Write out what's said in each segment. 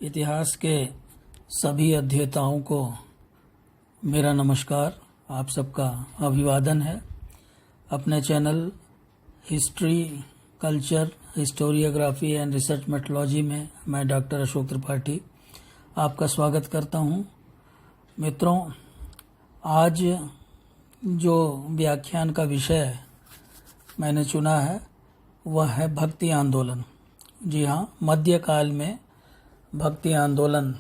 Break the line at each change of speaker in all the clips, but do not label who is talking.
इतिहास के सभी अध्येताओं को मेरा नमस्कार। आप सबका अभिवादन है। अपने channel history, culture, historiography and research methodology में मैं डॉक्टर अशोक त्रिपाठी आपका स्वागत करता हूं। मित्रों, आज जो व्याख्यान का विषय मैंने चुना है वह है भक्ति आंदोलन। जी हाँ, मध्यकाल में भक्ति आंदोलन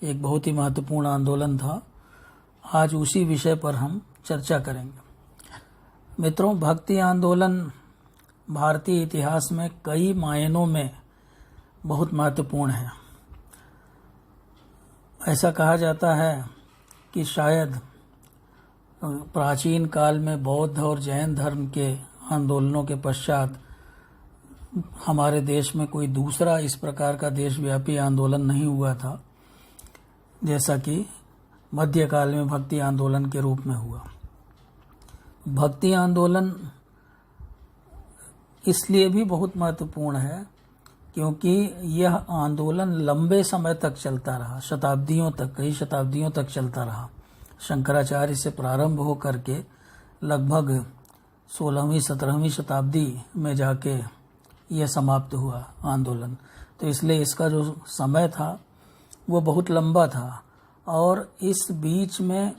एक बहुत ही महत्वपूर्ण आंदोलन था। आज उसी विषय पर हम चर्चा करेंगे। मित्रों, भक्ति आंदोलन भारतीय इतिहास में कई मायनों में बहुत महत्वपूर्ण है। ऐसा कहा जाता है कि शायद प्राचीन काल में बौद्ध और जैन धर्म के आंदोलनों के पश्चात हमारे देश में कोई दूसरा इस प्रकार का देशव्यापी आंदोलन नहीं हुआ था जैसा कि मध्यकाल में भक्ति आंदोलन के रूप में हुआ। भक्ति आंदोलन इसलिए भी बहुत महत्वपूर्ण है क्योंकि यह आंदोलन लंबे समय तक चलता रहा, शताब्दियों तक, कई शताब्दियों तक चलता रहा। शंकराचार्य से प्रारंभ होकर के लगभग 16वीं 17वीं शताब्दी में जाके यह समाप्त हुआ आंदोलन। तो इसलिए इसका जो समय था वो बहुत लंबा था और इस बीच में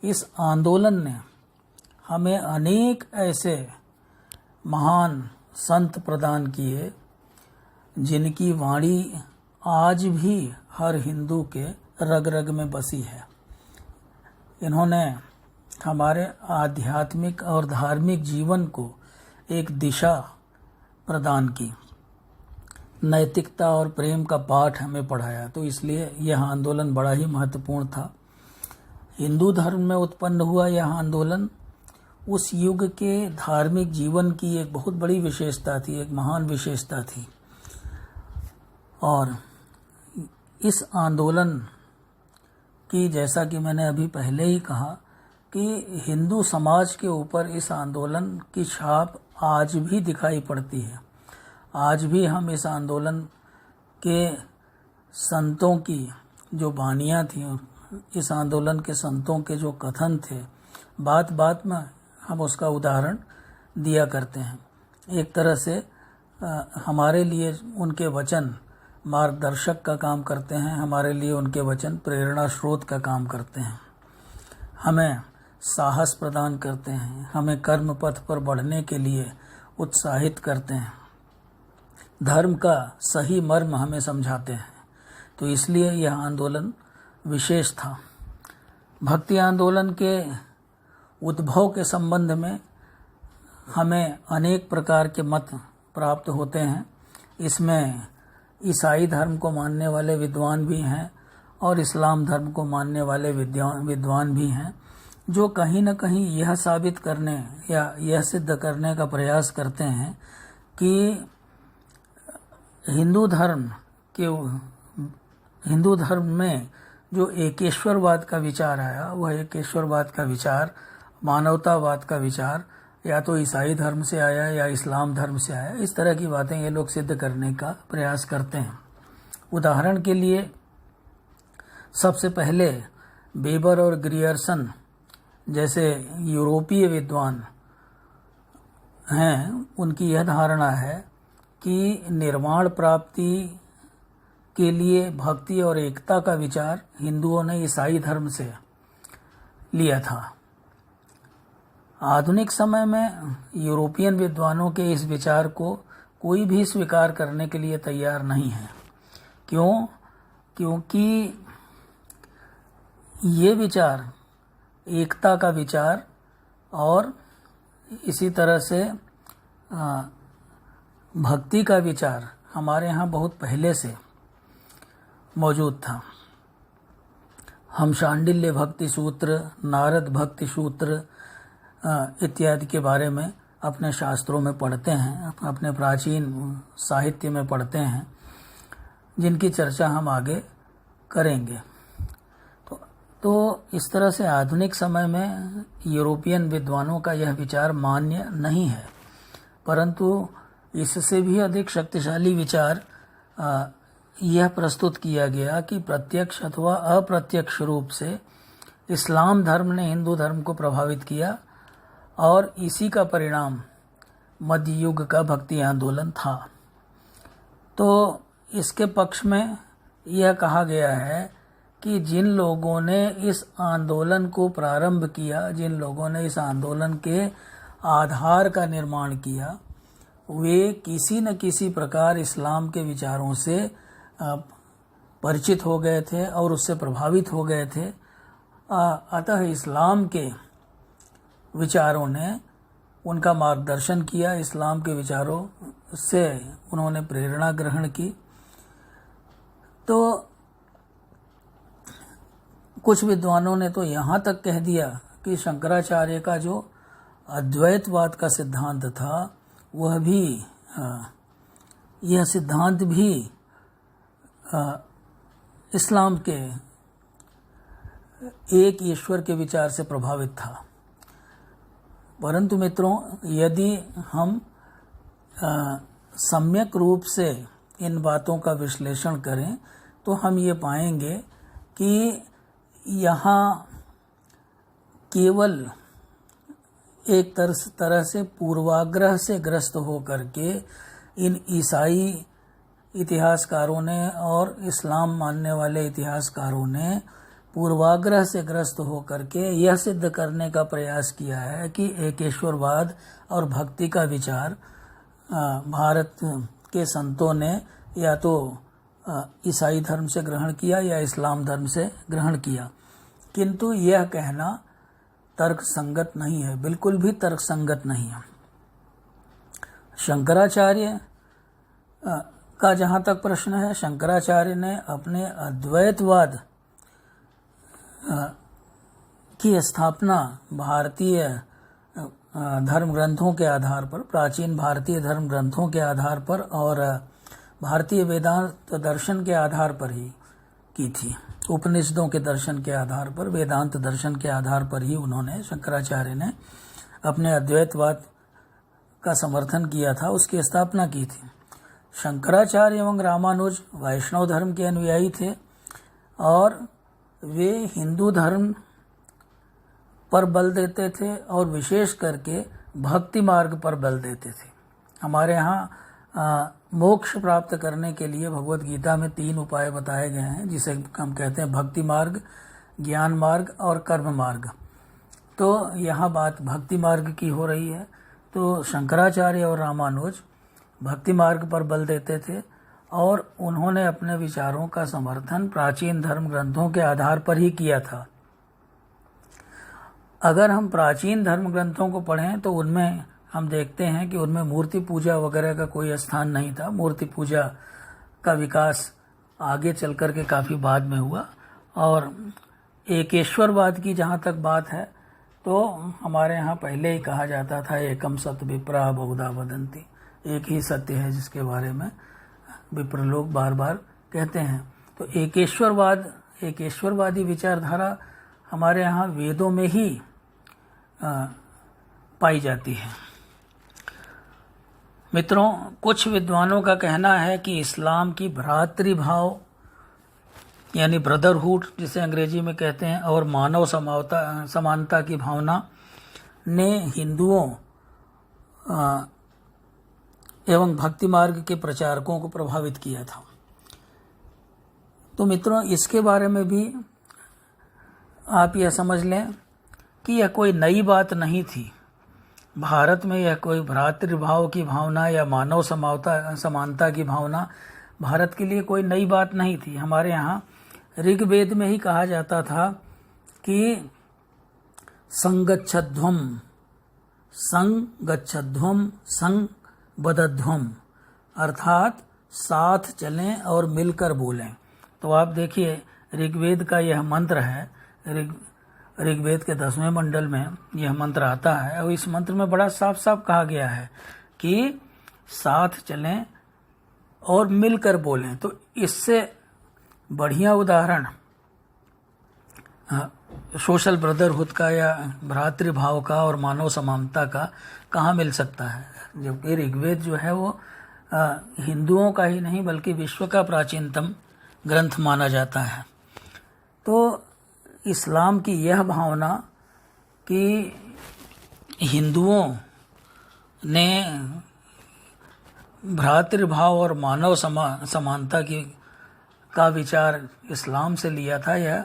इस आंदोलन ने हमें अनेक ऐसे महान संत प्रदान किए जिनकी वाणी आज भी हर हिंदू के रग रग में बसी है। इन्होंने हमारे आध्यात्मिक और धार्मिक जीवन को एक दिशा प्रदान की, नैतिकता और प्रेम का पाठ हमें पढ़ाया। तो इसलिए यह आंदोलन बड़ा ही महत्वपूर्ण था। हिंदू धर्म में उत्पन्न हुआ यह आंदोलन उस युग के धार्मिक जीवन की एक बहुत बड़ी विशेषता थी, एक महान विशेषता थी। और इस आंदोलन की, जैसा कि मैंने अभी पहले ही कहा, कि हिंदू समाज के ऊपर इस आंदोलन की छाप आज भी दिखाई पड़ती है। आज भी हम इस आंदोलन के संतों की जो वाणियाँ थी, इस आंदोलन के संतों के जो कथन थे, बात बात में हम उसका उदाहरण दिया करते हैं। एक तरह से हमारे लिए उनके वचन मार्गदर्शक का काम करते हैं, हमारे लिए उनके वचन प्रेरणा स्रोत का काम करते हैं, हमें साहस प्रदान करते हैं, हमें कर्म पथ पर बढ़ने के लिए उत्साहित करते हैं, धर्म का सही मर्म हमें समझाते हैं। तो इसलिए यह आंदोलन विशेष था। भक्ति आंदोलन के उद्भव के संबंध में हमें अनेक प्रकार के मत प्राप्त होते हैं। इसमें ईसाई धर्म को मानने वाले विद्वान भी हैं और इस्लाम धर्म को मानने वाले विद्वान भी हैं, जो कहीं न कहीं यह साबित करने या यह सिद्ध करने का प्रयास करते हैं कि हिंदू धर्म में जो एकेश्वरवाद का विचार आया, वह एकेश्वरवाद का विचार, मानवतावाद का विचार या तो ईसाई धर्म से आया या इस्लाम धर्म से आया। इस तरह की बातें ये लोग सिद्ध करने का प्रयास करते हैं। उदाहरण के लिए सबसे पहले बेबर और ग्रियर्सन जैसे यूरोपीय विद्वान हैं, उनकी यह धारणा है कि निर्वाण प्राप्ति के लिए भक्ति और एकता का विचार हिंदुओं ने ईसाई धर्म से लिया था। आधुनिक समय में यूरोपियन विद्वानों के इस विचार को कोई भी स्वीकार करने के लिए तैयार नहीं है। क्यों? क्योंकि ये विचार, एकता का विचार और इसी तरह से भक्ति का विचार हमारे यहाँ बहुत पहले से मौजूद था। हम शांडिल्य भक्ति सूत्र, नारद भक्ति सूत्र इत्यादि के बारे में अपने शास्त्रों में पढ़ते हैं, अपने प्राचीन साहित्य में पढ़ते हैं, जिनकी चर्चा हम आगे करेंगे। तो इस तरह से आधुनिक समय में यूरोपियन विद्वानों का यह विचार मान्य नहीं है, परंतु इससे भी अधिक शक्तिशाली विचार यह प्रस्तुत किया गया कि प्रत्यक्ष अथवा अप्रत्यक्ष रूप से इस्लाम धर्म ने हिंदू धर्म को प्रभावित किया और इसी का परिणाम मध्य युग का भक्ति आंदोलन था। तो इसके पक्ष में यह कहा गया है कि जिन लोगों ने इस आंदोलन को प्रारंभ किया, जिन लोगों ने इस आंदोलन के आधार का निर्माण किया, वे किसी न किसी प्रकार इस्लाम के विचारों से परिचित हो गए थे और उससे प्रभावित हो गए थे। अतः इस्लाम के विचारों ने उनका मार्गदर्शन किया, इस्लाम के विचारों से उन्होंने प्रेरणा ग्रहण की। तो कुछ विद्वानों ने तो यहाँ तक कह दिया कि शंकराचार्य का जो अद्वैतवाद का सिद्धांत था वह भी यह सिद्धांत भी इस्लाम के एक ईश्वर के विचार से प्रभावित था। परंतु मित्रों, यदि हम सम्यक रूप से इन बातों का विश्लेषण करें तो हम ये पाएंगे कि यहाँ केवल एक तरह से पूर्वाग्रह से ग्रस्त होकर के इन ईसाई इतिहासकारों ने और इस्लाम मानने वाले इतिहासकारों ने पूर्वाग्रह से ग्रस्त होकर के यह सिद्ध करने का प्रयास किया है कि एकेश्वरवाद और भक्ति का विचार भारत के संतों ने या तो ईसाई धर्म से ग्रहण किया या इस्लाम धर्म से ग्रहण किया। किंतु यह कहना तर्क संगत नहीं है, बिल्कुल भी तर्क संगत नहीं है। शंकराचार्य का जहाँ तक प्रश्न है, शंकराचार्य ने अपने अद्वैतवाद की स्थापना भारतीय धर्म ग्रंथों के आधार पर, प्राचीन भारतीय धर्म ग्रंथों के आधार पर और भारतीय वेदांत दर्शन के आधार पर ही की थी। उपनिषदों के दर्शन के आधार पर, वेदांत दर्शन के आधार पर ही उन्होंने, शंकराचार्य ने अपने अद्वैतवाद का समर्थन किया था, उसकी स्थापना की थी। शंकराचार्य एवं रामानुज वैष्णव धर्म के अनुयायी थे और वे हिंदू धर्म पर बल देते थे और विशेष करके भक्ति मार्ग पर बल देते थे। हमारे यहाँ मोक्ष प्राप्त करने के लिए भगवत गीता में 3 उपाय बताए गए हैं, जिसे हम कहते हैं भक्ति मार्ग, ज्ञान मार्ग और कर्म मार्ग। तो यहाँ बात भक्ति मार्ग की हो रही है। तो शंकराचार्य और रामानुज भक्ति मार्ग पर बल देते थे और उन्होंने अपने विचारों का समर्थन प्राचीन धर्म ग्रंथों के आधार पर ही किया था। अगर हम प्राचीन धर्म ग्रंथों को पढ़ें तो उनमें हम देखते हैं कि उनमें मूर्ति पूजा वगैरह का कोई स्थान नहीं था। मूर्ति पूजा का विकास आगे चल कर के काफ़ी बाद में हुआ। और एकेश्वरवाद की जहाँ तक बात है तो हमारे यहाँ पहले ही कहा जाता था एकम सत विप्रा बहुधा वदंती, एक ही सत्य है जिसके बारे में विप्र लोग बार बार कहते हैं। तो एकेश्वरवादी विचारधारा हमारे यहाँ वेदों में ही पाई जाती है। मित्रों, कुछ विद्वानों का कहना है कि इस्लाम की भ्रातृभाव यानी ब्रदरहुड जिसे अंग्रेजी में कहते हैं और मानव समानता की भावना ने हिंदुओं एवं भक्ति मार्ग के प्रचारकों को प्रभावित किया था। तो मित्रों, इसके बारे में भी आप यह समझ लें कि यह कोई नई बात नहीं थी। भारत में यह कोई भ्रातृभाव की भावना या मानव समानता की भावना भारत के लिए कोई नई बात नहीं थी। हमारे यहाँ ऋग्वेद में ही कहा जाता था कि संगच्छध्वम संबद्धध्वम, अर्थात साथ चलें और मिलकर बोलें। तो आप देखिए ऋग्वेद का यह मंत्र है, ऋग्वेद के 10वें मंडल में यह मंत्र आता है और इस मंत्र में बड़ा साफ साफ कहा गया है कि साथ चलें और मिलकर बोलें। तो इससे बढ़िया उदाहरण सोशल ब्रदरहुड का या भ्रातृभाव का और मानव समानता का कहाँ मिल सकता है, जबकि ऋग्वेद जो है वो हिंदुओं का ही नहीं बल्कि विश्व का प्राचीनतम ग्रंथ माना जाता है। तो इस्लाम की यह भावना कि हिंदुओं ने भ्रातृभाव और मानव समानता का विचार इस्लाम से लिया था, यह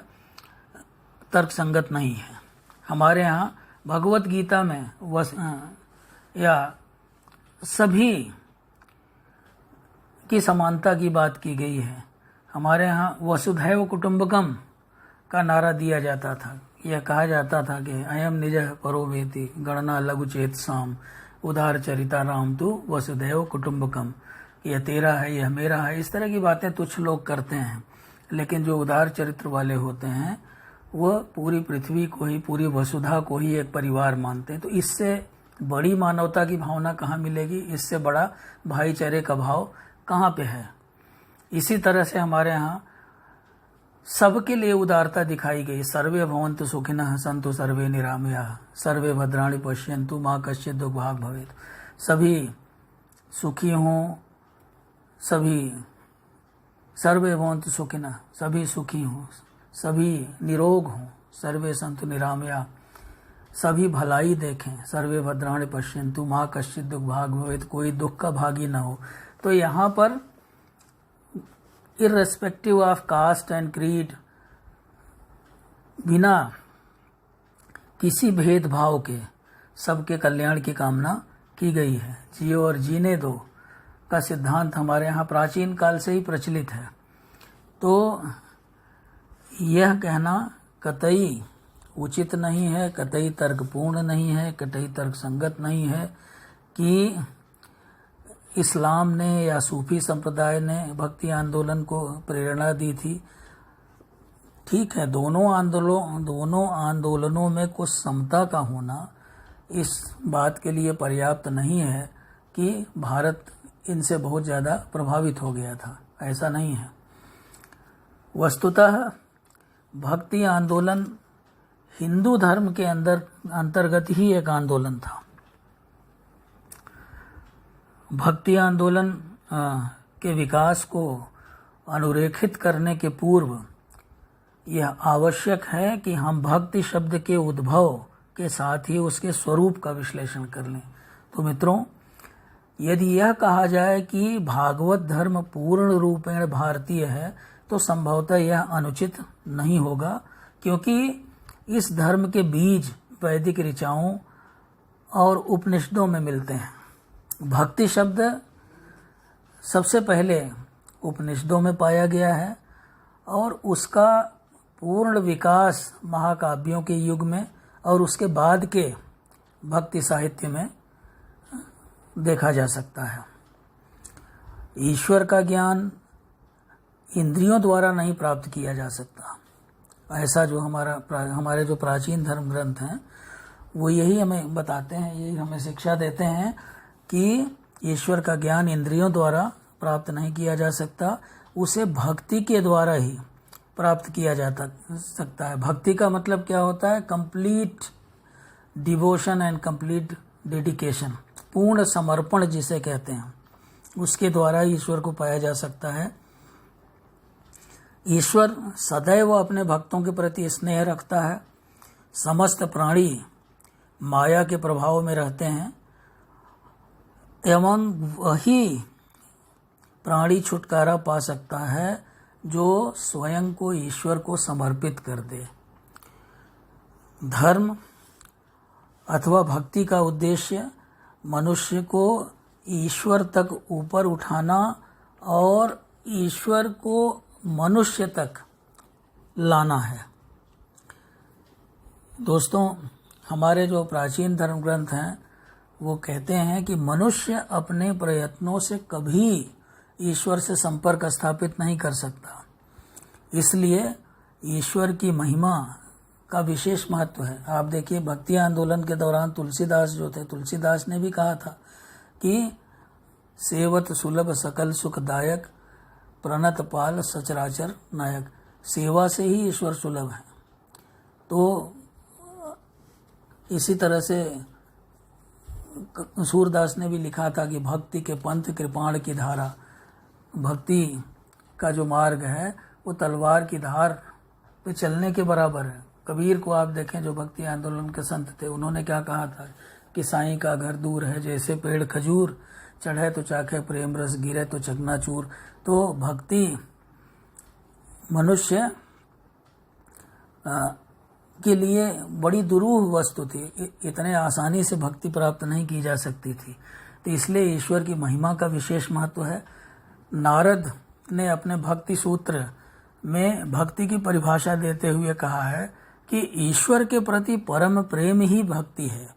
तर्कसंगत नहीं है। हमारे यहाँ भगवत गीता में या सभी की समानता की बात की गई है। हमारे यहाँ वसुधैव कुटुंबकम का नारा दिया जाता था। यह कहा जाता था कि अयम निजः परो वेति गणना लघु चेत साम उदार चरिता राम तु वसुधैव कुटुंबकम। यह तेरा है, यह मेरा है। इस तरह की बातें तुच्छ लोग करते हैं, लेकिन जो उदार चरित्र वाले होते हैं वह पूरी पृथ्वी को ही, पूरी वसुधा को ही एक परिवार मानते हैं। तो इससे बड़ी मानवता की भावना कहाँ मिलेगी? इससे बड़ा भाईचारे का भाव कहाँ पे है? इसी तरह से हमारे यहाँ सबके लिए उदारता दिखाई गई। सर्वे भवन्तु सुखिनः सन्तु सर्वे निरामयाः सर्वे भद्राणि पश्यन्तु मा कश्चित् दुर्भाग् भवेत्। सभी सुखी हों, सभी सर्वे भवन्तु सुखिनः, सभी सुखी हों, सभी निरोग हों, सर्वे सन्तु निरामयाः, सभी भलाई देखें, सर्वे भद्राणि पश्यन्तु मा कश्चित् दुर्भाग् भवेत्, कोई दुख का भागी न हो। तो यहाँ पर irrespective of caste and creed, बिना किसी भेदभाव के सबके कल्याण की कामना की गई है। जियो और जीने दो का सिद्धांत हमारे यहाँ प्राचीन काल से ही प्रचलित है। तो यह कहना कतई उचित नहीं है, कतई तर्कपूर्ण नहीं है, कतई तर्कसंगत नहीं है कि इस्लाम ने या सूफी संप्रदाय ने भक्ति आंदोलन को प्रेरणा दी थी। ठीक है, दोनों आंदोलनों में कुछ समता का होना इस बात के लिए पर्याप्त नहीं है कि भारत इनसे बहुत ज़्यादा प्रभावित हो गया था। ऐसा नहीं है। वस्तुतः भक्ति आंदोलन हिंदू धर्म के अंतर्गत ही एक आंदोलन था। भक्ति आंदोलन के विकास को अनुरेखित करने के पूर्व यह आवश्यक है कि हम भक्ति शब्द के उद्भव के साथ ही उसके स्वरूप का विश्लेषण कर लें। तो मित्रों, यदि यह कहा जाए कि भागवत धर्म पूर्ण रूपेण भारतीय है तो संभवतः यह अनुचित नहीं होगा, क्योंकि इस धर्म के बीज वैदिक ऋचाओं और उपनिषदों में मिलते हैं। भक्ति शब्द सबसे पहले उपनिषदों में पाया गया है और उसका पूर्ण विकास महाकाव्यों के युग में और उसके बाद के भक्ति साहित्य में देखा जा सकता है। ईश्वर का ज्ञान इंद्रियों द्वारा नहीं प्राप्त किया जा सकता। ऐसा जो हमारे जो प्राचीन धर्म ग्रंथ हैं वो यही हमें बताते हैं, यही हमें शिक्षा देते हैं कि ईश्वर का ज्ञान इंद्रियों द्वारा प्राप्त नहीं किया जा सकता, उसे भक्ति के द्वारा ही प्राप्त किया जा सकता है। भक्ति का मतलब क्या होता है? Complete devotion and complete dedication, पूर्ण समर्पण जिसे कहते हैं, उसके द्वारा ईश्वर को पाया जा सकता है। ईश्वर सदैव अपने भक्तों के प्रति स्नेह रखता है। समस्त प्राणी माया के प्रभाव में रहते हैं एवं वही प्राणी छुटकारा पा सकता है जो स्वयं को ईश्वर को समर्पित कर दे। धर्म अथवा भक्ति का उद्देश्य मनुष्य को ईश्वर तक ऊपर उठाना और ईश्वर को मनुष्य तक लाना है। दोस्तों, हमारे जो प्राचीन धर्म ग्रंथ हैं वो कहते हैं कि मनुष्य अपने प्रयत्नों से कभी ईश्वर से संपर्क स्थापित नहीं कर सकता। इसलिए ईश्वर की महिमा का विशेष महत्व है। आप देखिए, भक्ति आंदोलन के दौरान तुलसीदास जो थे, तुलसीदास ने भी कहा था कि सेवत सुलभ सकल सुखदायक प्रणत पाल सचराचर नायक। सेवा से ही ईश्वर सुलभ है। तो इसी तरह से सूरदास ने भी लिखा था कि भक्ति के पंथ कृपाण की धारा, भक्ति का जो मार्ग है वो तलवार की धार पे चलने के बराबर है। कबीर को आप देखें, जो भक्ति आंदोलन के संत थे, उन्होंने क्या कहा था कि साईं का घर दूर है जैसे पेड़ खजूर, चढ़े तो चाखे प्रेम रस, गिरे तो चकनाचूर। तो भक्ति मनुष्य के लिए बड़ी दुरूह वस्तु थी, इतने आसानी से भक्ति प्राप्त नहीं की जा सकती थी। तो इसलिए ईश्वर की महिमा का विशेष महत्व है। नारद ने अपने भक्ति सूत्र में भक्ति की परिभाषा देते हुए कहा है कि ईश्वर के प्रति परम प्रेम ही भक्ति है।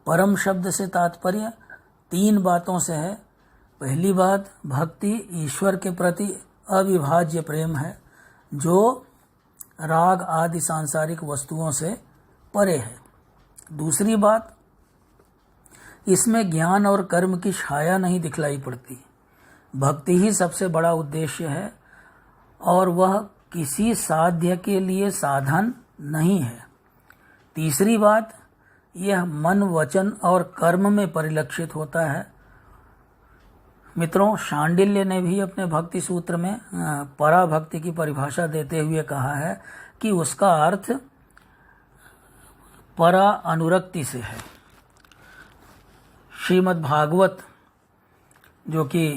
परम शब्द से तात्पर्य 3 बातों से है। पहली बात, भक्ति ईश्वर के प्रति अविभाज्य प्रेम है जो राग आदि सांसारिक वस्तुओं से परे है। दूसरी बात, इसमें ज्ञान और कर्म की छाया नहीं दिखलाई पड़ती। भक्ति ही सबसे बड़ा उद्देश्य है और वह किसी साध्य के लिए साधन नहीं है। तीसरी बात, यह मन, वचन और कर्म में परिलक्षित होता है। मित्रों, शांडिल्य ने भी अपने भक्ति सूत्र में पराभक्ति की परिभाषा देते हुए कहा है कि उसका अर्थ परा अनुरक्ति से है। श्रीमद् भागवत, जो कि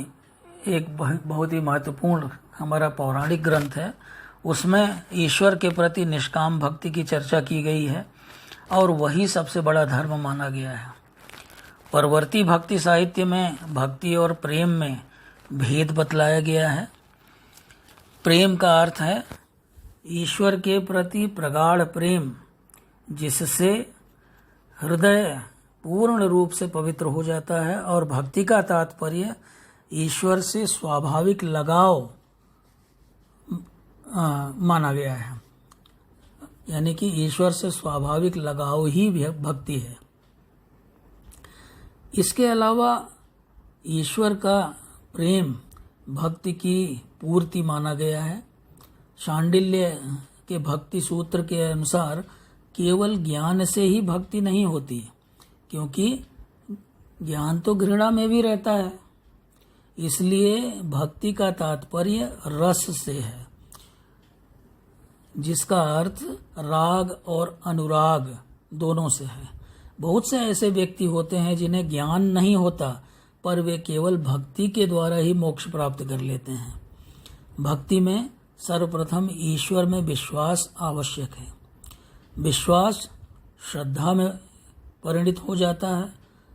एक बहुत ही महत्वपूर्ण हमारा पौराणिक ग्रंथ है, उसमें ईश्वर के प्रति निष्काम भक्ति की चर्चा की गई है और वही सबसे बड़ा धर्म माना गया है। परवर्ती भक्ति साहित्य में भक्ति और प्रेम में भेद बतलाया गया है। प्रेम का अर्थ है ईश्वर के प्रति प्रगाढ़ प्रेम, जिससे हृदय पूर्ण रूप से पवित्र हो जाता है, और भक्ति का तात्पर्य ईश्वर से स्वाभाविक लगाव माना गया है। यानी कि ईश्वर से स्वाभाविक लगाव ही भक्ति है। इसके अलावा ईश्वर का प्रेम भक्ति की पूर्ति माना गया है। शांडिल्य के भक्ति सूत्र के अनुसार केवल ज्ञान से ही भक्ति नहीं होती, क्योंकि ज्ञान तो घृणा में भी रहता है। इसलिए भक्ति का तात्पर्य रस से है, जिसका अर्थ राग और अनुराग दोनों से है। बहुत से ऐसे व्यक्ति होते हैं जिन्हें ज्ञान नहीं होता, पर वे केवल भक्ति के द्वारा ही मोक्ष प्राप्त कर लेते हैं। भक्ति में सर्वप्रथम ईश्वर में विश्वास आवश्यक है। विश्वास श्रद्धा में परिणित हो जाता है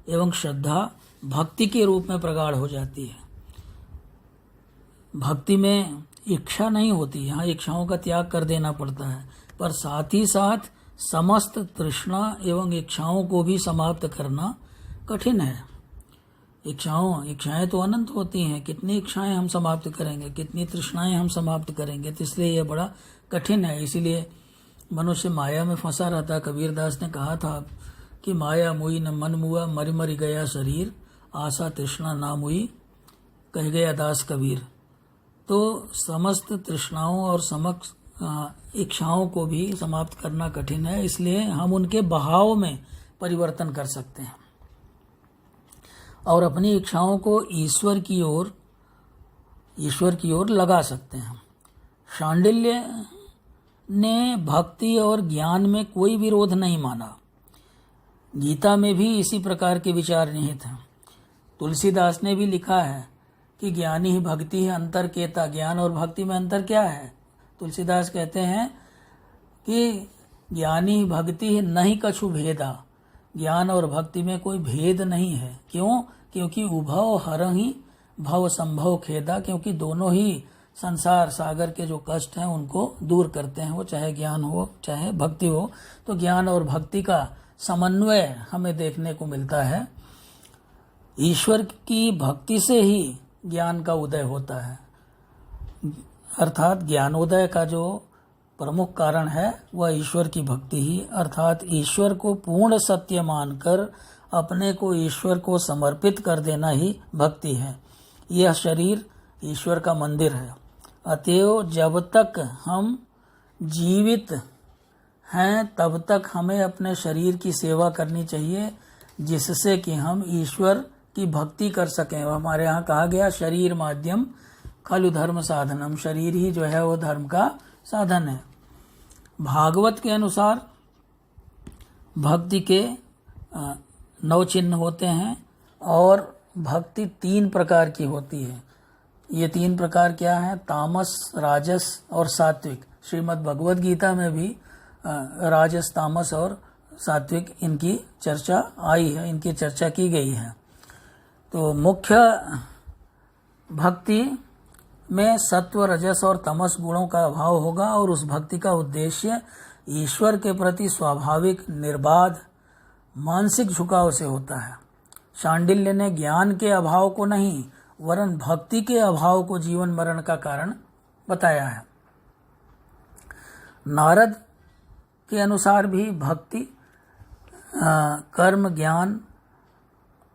एवं श्रद्धा भक्ति के रूप में प्रगाढ़ हो जाती है। भक्ति में इच्छा नहीं होती, यहाँ इच्छाओं का त्याग कर देना पड़ता है, पर साथ ही साथ समस्त तृष्णा एवं इच्छाओं को भी समाप्त करना कठिन है। इच्छाएं तो अनंत होती हैं, कितनी इच्छाएं हम समाप्त करेंगे, कितनी तृष्णाएं हम समाप्त करेंगे, तो इसलिए यह बड़ा कठिन है। इसीलिए मनुष्य माया में फंसा रहता है। कबीरदास ने कहा था कि माया मुई न मन मुआ, मरि मरि गया शरीर, आशा तृष्णा ना मुई, कह गया दास कबीर। तो समस्त तृष्णाओं और समस्त इच्छाओं को भी समाप्त करना कठिन है, इसलिए हम उनके बहाव में परिवर्तन कर सकते हैं और अपनी इच्छाओं को ईश्वर की ओर लगा सकते हैं। शांडिल्य ने भक्ति और ज्ञान में कोई विरोध नहीं माना। गीता में भी इसी प्रकार के विचार निहित हैं। तुलसीदास ने भी लिखा है कि ज्ञानी ही भक्ति है अंतर केता। ज्ञान और भक्ति में अंतर क्या है? तुलसीदास कहते हैं कि ज्ञानी ही भक्ति है नहीं कछु भेदा। ज्ञान और भक्ति में कोई भेद नहीं है। क्यों? क्योंकि उभव हरहि भव संभव खेदा। क्योंकि दोनों ही संसार सागर के जो कष्ट हैं उनको दूर करते हैं, वो चाहे ज्ञान हो चाहे भक्ति हो। तो ज्ञान और भक्ति का समन्वय हमें देखने को मिलता है। ईश्वर की भक्ति से ही ज्ञान का उदय होता है, अर्थात ज्ञानोदय का जो प्रमुख कारण है वह ईश्वर की भक्ति ही, अर्थात ईश्वर को पूर्ण सत्य मानकर अपने को ईश्वर को समर्पित कर देना ही भक्ति है। यह शरीर ईश्वर का मंदिर है। अतएव जब तक हम जीवित हैं तब तक हमें अपने शरीर की सेवा करनी चाहिए। जिससे कि हम ईश्वर की भक्ति कर सकें। हमारे यहाँ कहा गया शरीर माध्यम खलु धर्म साधनम, शरीर ही जो है वो धर्म का साधन है। भागवत के अनुसार भक्ति के 9 चिन्ह होते हैं और भक्ति 3 प्रकार की होती है। ये 3 प्रकार क्या है? तामस, राजस और सात्विक। श्रीमद् भगवद गीता में भी राजस, तामस और सात्विक इनकी चर्चा आई है, इनकी चर्चा की गई है। तो मुख्य भक्ति में सत्व, रजस और तमस गुणों का अभाव होगा और उस भक्ति का उद्देश्य ईश्वर के प्रति स्वाभाविक निर्बाध मानसिक झुकाव से होता है। शांडिल्य ने ज्ञान के अभाव को नहीं वरन भक्ति के अभाव को जीवन मरण का कारण बताया है। नारद के अनुसार भी भक्ति कर्म, ज्ञान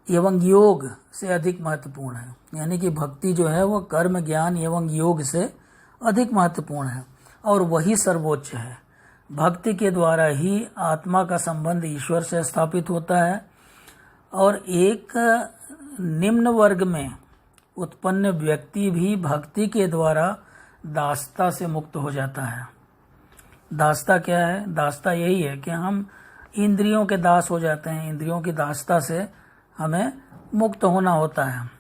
एवं योग से अधिक महत्वपूर्ण है। यानी कि भक्ति जो है वो कर्म, ज्ञान एवं योग से अधिक महत्वपूर्ण है और वही सर्वोच्च है। भक्ति के द्वारा ही आत्मा का संबंध ईश्वर से स्थापित होता है और एक निम्न वर्ग में उत्पन्न व्यक्ति भी भक्ति के द्वारा दासता से मुक्त हो जाता है। दासता क्या है? दासता यही है कि हम इंद्रियों के दास हो जाते हैं। इंद्रियों की दासता से हमें मुक्त होना होता है।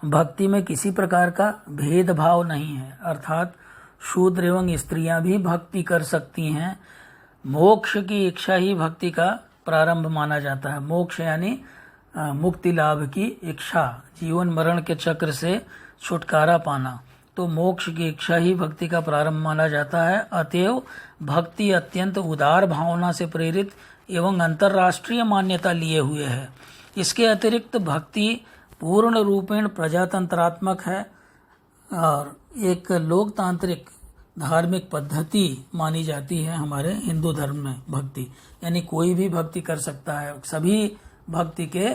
भक्ति में किसी प्रकार का भेदभाव नहीं है, अर्थात शूद्र एवं स्त्रियां भी भक्ति कर सकती हैं। मोक्ष की इच्छा ही भक्ति का प्रारंभ माना जाता है। मोक्ष यानी मुक्ति लाभ की इच्छा, जीवन मरण के चक्र से छुटकारा पाना, तो मोक्ष की इच्छा ही भक्ति का प्रारंभ माना जाता है। अतएव भक्ति अत्यंत उदार भावना से प्रेरित एवं अंतर्राष्ट्रीय मान्यता लिए हुए है। इसके अतिरिक्त भक्ति पूर्ण रूपेण प्रजातंत्रात्मक है और एक लोकतांत्रिक धार्मिक पद्धति मानी जाती है हमारे हिंदू धर्म में। भक्ति यानी कोई भी भक्ति कर सकता है, सभी भक्ति के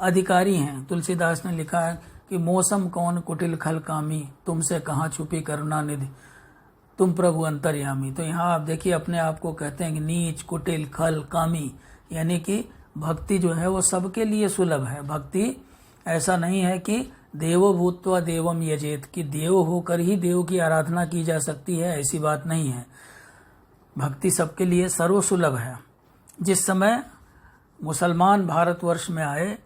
अधिकारी हैं। तुलसीदास ने लिखा है कि मौसम कौन कुटिल खल कामी, तुमसे कहाँ छुपी करुणा निधि, तुम प्रभु अंतर्यामी। तो यहाँ आप देखिए अपने आप को कहते हैं कि नीच, कुटिल, खल, कामी, यानी कि भक्ति जो है वो सबके लिए सुलभ है। भक्ति ऐसा नहीं है कि देवो भूत्वा देवम यजेत, कि देव होकर ही देव की आराधना की जा सकती है, ऐसी बात नहीं है। भक्ति सबके लिए सर्वसुलभ है। जिस समय मुसलमान भारतवर्ष में आए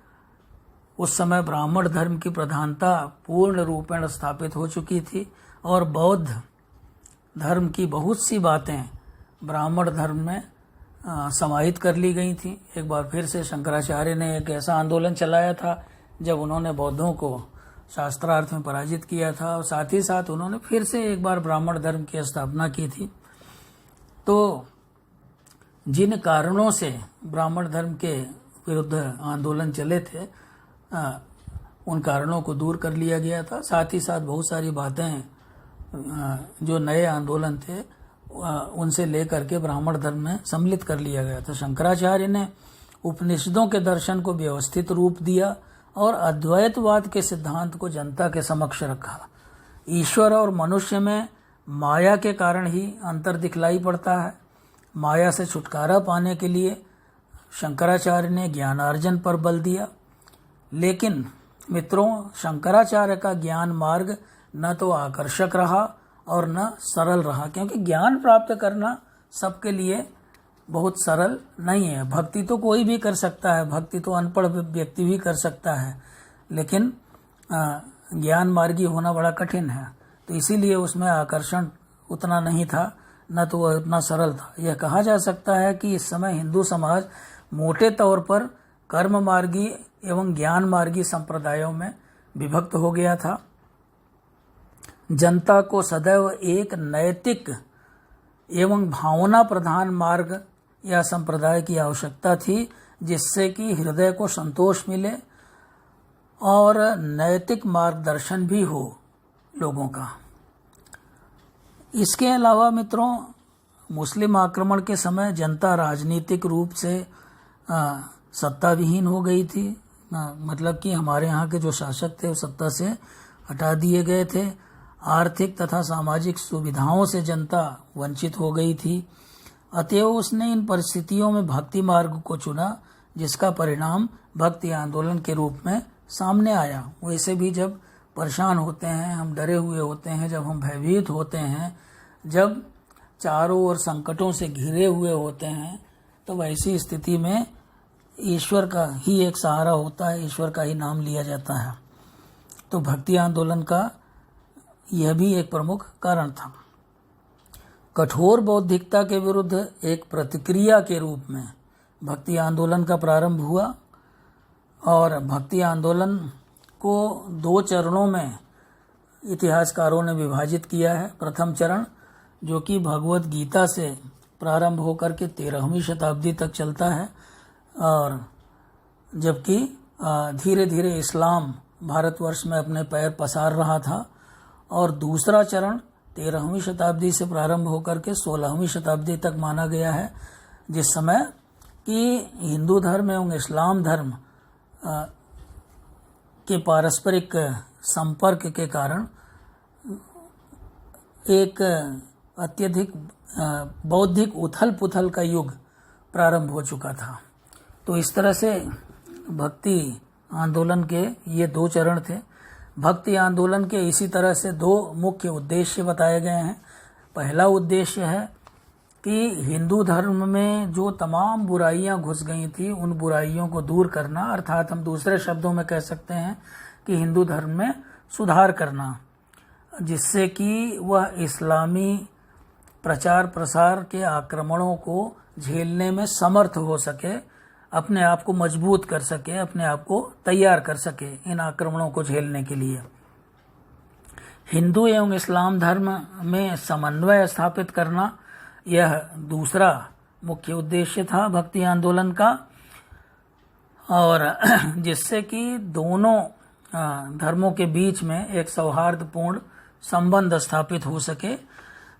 उस समय ब्राह्मण धर्म की प्रधानता पूर्ण रूपेण स्थापित हो चुकी थी और बौद्ध धर्म की बहुत सी बातें ब्राह्मण धर्म में समाहित कर ली गई थी। एक बार फिर से शंकराचार्य ने एक ऐसा आंदोलन चलाया था जब उन्होंने बौद्धों को शास्त्रार्थ में पराजित किया था और साथ ही साथ उन्होंने फिर से एक बार ब्राह्मण धर्म की स्थापना की थी। तो जिन कारणों से ब्राह्मण धर्म के विरुद्ध आंदोलन चले थे उन कारणों को दूर कर लिया गया था। साथ ही साथ बहुत सारी बातें जो नए आंदोलन थे उनसे लेकर के ब्राह्मण धर्म में सम्मिलित कर लिया गया था। शंकराचार्य ने उपनिषदों के दर्शन को व्यवस्थित रूप दिया और अद्वैतवाद के सिद्धांत को जनता के समक्ष रखा। ईश्वर और मनुष्य में माया के कारण ही अंतर दिखलाई पड़ता है। माया से छुटकारा पाने के लिए शंकराचार्य ने ज्ञानार्जन पर बल दिया। लेकिन मित्रों, शंकराचार्य का ज्ञान मार्ग न तो आकर्षक रहा और न सरल रहा, क्योंकि ज्ञान प्राप्त करना सबके लिए बहुत सरल नहीं है। भक्ति तो कोई भी कर सकता है, भक्ति तो अनपढ़ व्यक्ति भी कर सकता है, लेकिन ज्ञान मार्गी होना बड़ा कठिन है। तो इसीलिए उसमें आकर्षण उतना नहीं था, न तो वह उतना सरल था। यह कहा जा सकता है कि इस समय हिंदू समाज मोटे तौर पर कर्म मार्गी एवं ज्ञान मार्गी संप्रदायों में विभक्त हो गया था। जनता को सदैव एक नैतिक एवं भावना प्रधान मार्ग या संप्रदाय की आवश्यकता थी, जिससे कि हृदय को संतोष मिले और नैतिक मार्गदर्शन भी हो लोगों का। इसके अलावा मित्रों, मुस्लिम आक्रमण के समय जनता राजनीतिक रूप से सत्ता विहीन हो गई थी। मतलब कि हमारे यहाँ के जो शासक थे वो सत्ता से हटा दिए गए थे। आर्थिक तथा सामाजिक सुविधाओं से जनता वंचित हो गई थी अतएव उसने इन परिस्थितियों में भक्ति मार्ग को चुना, जिसका परिणाम भक्ति आंदोलन के रूप में सामने आया। वैसे भी जब परेशान होते हैं, हम डरे हुए होते हैं, जब हम भयभीत होते हैं, जब चारों ओर संकटों से घिरे हुए होते हैं, तो वैसी स्थिति में ईश्वर का ही एक सहारा होता है, ईश्वर का ही नाम लिया जाता है। तो भक्ति आंदोलन का यह भी एक प्रमुख कारण था। कठोर बौद्धिकता के विरुद्ध एक प्रतिक्रिया के रूप में भक्ति आंदोलन का प्रारंभ हुआ और भक्ति आंदोलन को 2 चरणों में इतिहासकारों ने विभाजित किया है। प्रथम चरण जो कि भगवत गीता से प्रारंभ होकर के 13वीं शताब्दी तक चलता है, और जबकि धीरे धीरे इस्लाम भारतवर्ष में अपने पैर पसार रहा था। और दूसरा चरण 13वीं शताब्दी से प्रारंभ होकर के 16वीं शताब्दी तक माना गया है, जिस समय कि हिंदू धर्म एवं इस्लाम धर्म के पारस्परिक संपर्क के कारण एक अत्यधिक बौद्धिक उथल पुथल का युग प्रारंभ हो चुका था। तो इस तरह से भक्ति आंदोलन के ये 2 चरण थे। भक्ति आंदोलन के इसी तरह से 2 मुख्य उद्देश्य बताए गए हैं। पहला उद्देश्य है कि हिंदू धर्म में जो तमाम बुराइयां घुस गई थी, उन बुराइयों को दूर करना, अर्थात हम दूसरे शब्दों में कह सकते हैं कि हिंदू धर्म में सुधार करना, जिससे कि वह इस्लामी प्रचार प्रसार के आक्रमणों को झेलने में समर्थ हो सके, अपने आप को मजबूत कर सके, अपने आप को तैयार कर सके इन आक्रमणों को झेलने के लिए। हिंदू एवं इस्लाम धर्म में समन्वय स्थापित करना, यह दूसरा मुख्य उद्देश्य था भक्ति आंदोलन का, और जिससे कि दोनों धर्मों के बीच में एक सौहार्दपूर्ण संबंध स्थापित हो सके।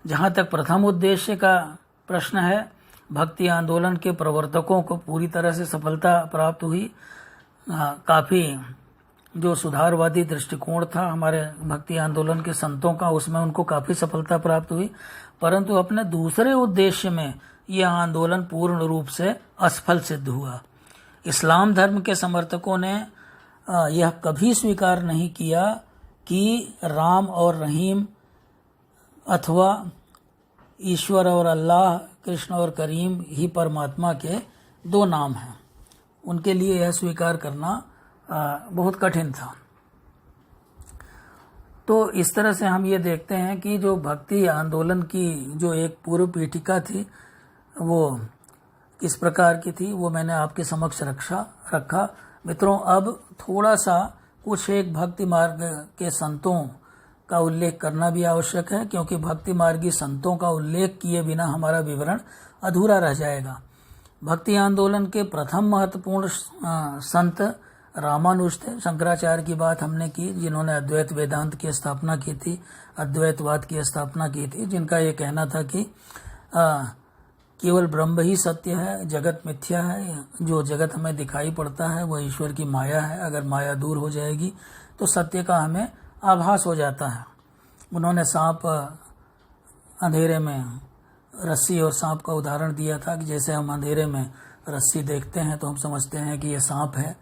जहाँ तक प्रथम उद्देश्य का प्रश्न है, भक्ति आंदोलन के प्रवर्तकों को पूरी तरह से सफलता प्राप्त हुई। काफ़ी जो सुधारवादी दृष्टिकोण था हमारे भक्ति आंदोलन के संतों का, उसमें उनको काफ़ी सफलता प्राप्त हुई, परंतु अपने दूसरे उद्देश्य में यह आंदोलन पूर्ण रूप से असफल सिद्ध हुआ। इस्लाम धर्म के समर्थकों ने यह कभी स्वीकार नहीं किया कि राम और रहीम अथवा ईश्वर और अल्लाह, कृष्ण और करीम ही परमात्मा के 2 नाम हैं। उनके लिए यह स्वीकार करना बहुत कठिन था। तो इस तरह से हम ये देखते हैं कि जो भक्ति आंदोलन की जो एक पूर्व पीठिका थी, वो किस प्रकार की थी, वो मैंने आपके समक्ष रखा। मित्रों, अब थोड़ा सा कुछ एक भक्ति मार्ग के संतों का उल्लेख करना भी आवश्यक है, क्योंकि भक्ति मार्गी संतों का उल्लेख किए बिना हमारा विवरण अधूरा रह जाएगा। भक्ति आंदोलन के प्रथम महत्वपूर्ण संत रामानुज थे। शंकराचार्य की बात हमने की, जिन्होंने अद्वैत वेदांत की स्थापना की थी, अद्वैतवाद की स्थापना की थी, जिनका ये कहना था कि केवल ब्रह्म ही सत्य है, जगत मिथ्या है, जो जगत हमें दिखाई पड़ता है वह ईश्वर की माया है, अगर माया दूर हो जाएगी तो सत्य का हमें आभास हो जाता है। उन्होंने सांप, अंधेरे में रस्सी और सांप का उदाहरण दिया था कि जैसे हम अंधेरे में रस्सी देखते हैं तो हम समझते हैं कि यह सांप है,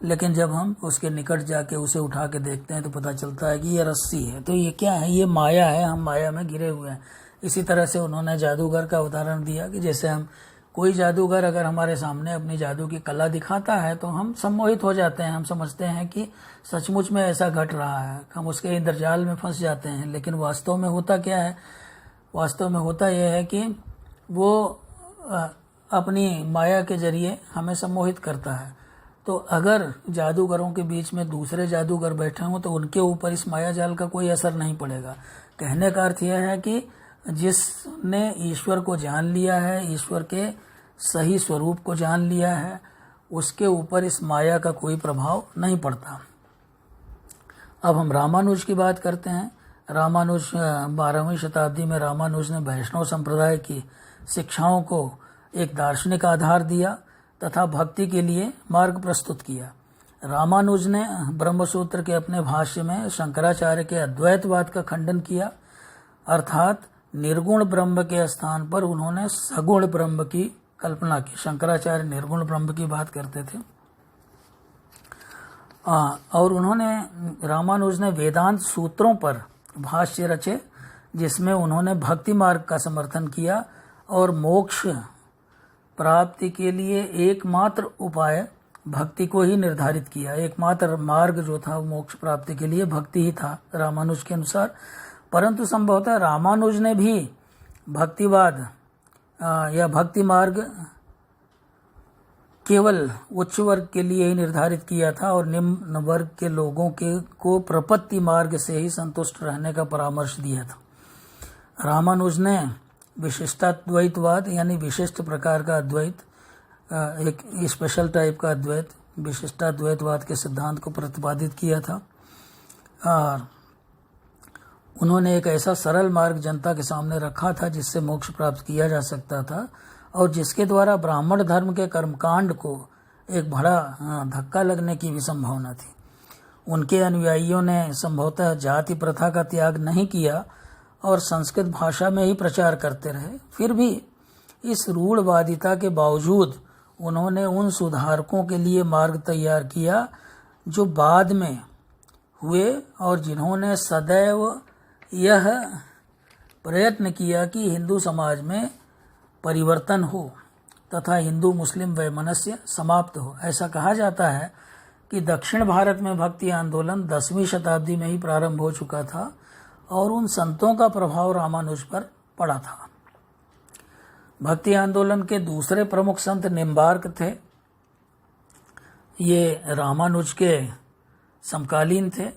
लेकिन जब हम उसके निकट जाके उसे उठा के देखते हैं तो पता चलता है कि यह रस्सी है। तो ये क्या है? ये माया है, हम माया में घिरे हुए हैं। इसी तरह से उन्होंने जादूगर का उदाहरण दिया कि जैसे हम कोई जादूगर अगर हमारे सामने अपनी जादू की कला दिखाता है तो हम सम्मोहित हो जाते हैं, हम समझते हैं कि सचमुच में ऐसा घट रहा है, हम उसके इंद्रजाल में फंस जाते हैं। लेकिन वास्तव में होता क्या है? वास्तव में होता यह है कि वो अपनी माया के जरिए हमें सम्मोहित करता है। तो अगर जादूगरों के बीच में दूसरे जादूगर बैठे हों तो उनके ऊपर इस माया जाल का कोई असर नहीं पड़ेगा। कहने का अर्थ यह है कि जिसने ईश्वर को जान लिया है, ईश्वर के सही स्वरूप को जान लिया है, उसके ऊपर इस माया का कोई प्रभाव नहीं पड़ता। अब हम रामानुज की बात करते हैं। रामानुज 12वीं शताब्दी में रामानुज ने वैष्णव संप्रदाय की शिक्षाओं को एक दार्शनिक आधार दिया तथा भक्ति के लिए मार्ग प्रस्तुत किया। रामानुज ने ब्रह्मसूत्र के अपने भाष्य में शंकराचार्य के अद्वैतवाद का खंडन किया, अर्थात निर्गुण ब्रह्म के स्थान पर उन्होंने सगुण ब्रह्म की कल्पना की। शंकराचार्य निर्गुण ब्रह्म की बात करते थे। और उन्होंने, रामानुज ने वेदांत सूत्रों पर भाष्य रचे जिसमें उन्होंने भक्ति मार्ग का समर्थन किया और मोक्ष प्राप्ति के लिए एकमात्र उपाय भक्ति को ही निर्धारित किया। एकमात्र मार्ग जो था मोक्ष प्राप्ति के लिए भक्ति ही था रामानुज के अनुसार। परंतु संभवतः रामानुज ने भी भक्तिवाद या भक्ति मार्ग केवल उच्च वर्ग के लिए ही निर्धारित किया था और निम्न वर्ग के लोगों को प्रपत्ति मार्ग से ही संतुष्ट रहने का परामर्श दिया था। रामानुज ने विशिष्टाद्वैतवाद यानी विशिष्ट प्रकार का अद्वैत, एक स्पेशल टाइप का अद्वैत, विशिष्टाद्वैतवाद के सिद्धांत को प्रतिपादित किया था। और उन्होंने एक ऐसा सरल मार्ग जनता के सामने रखा था जिससे मोक्ष प्राप्त किया जा सकता था और जिसके द्वारा ब्राह्मण धर्म के कर्मकांड को एक बड़ा धक्का लगने की भी संभावना थी। उनके अनुयायियों ने संभवतः जाति प्रथा का त्याग नहीं किया और संस्कृत भाषा में ही प्रचार करते रहे। फिर भी इस रूढ़वादिता के बावजूद उन्होंने उन सुधारकों के लिए मार्ग तैयार किया जो बाद में हुए और जिन्होंने सदैव यह प्रयत्न किया कि हिंदू समाज में परिवर्तन हो तथा हिंदू मुस्लिम वैमनस्य समाप्त हो। ऐसा कहा जाता है कि दक्षिण भारत में भक्ति आंदोलन 10वीं शताब्दी में ही प्रारंभ हो चुका था और उन संतों का प्रभाव रामानुज पर पड़ा था। भक्ति आंदोलन के दूसरे प्रमुख संत निम्बार्क थे। ये रामानुज के समकालीन थे।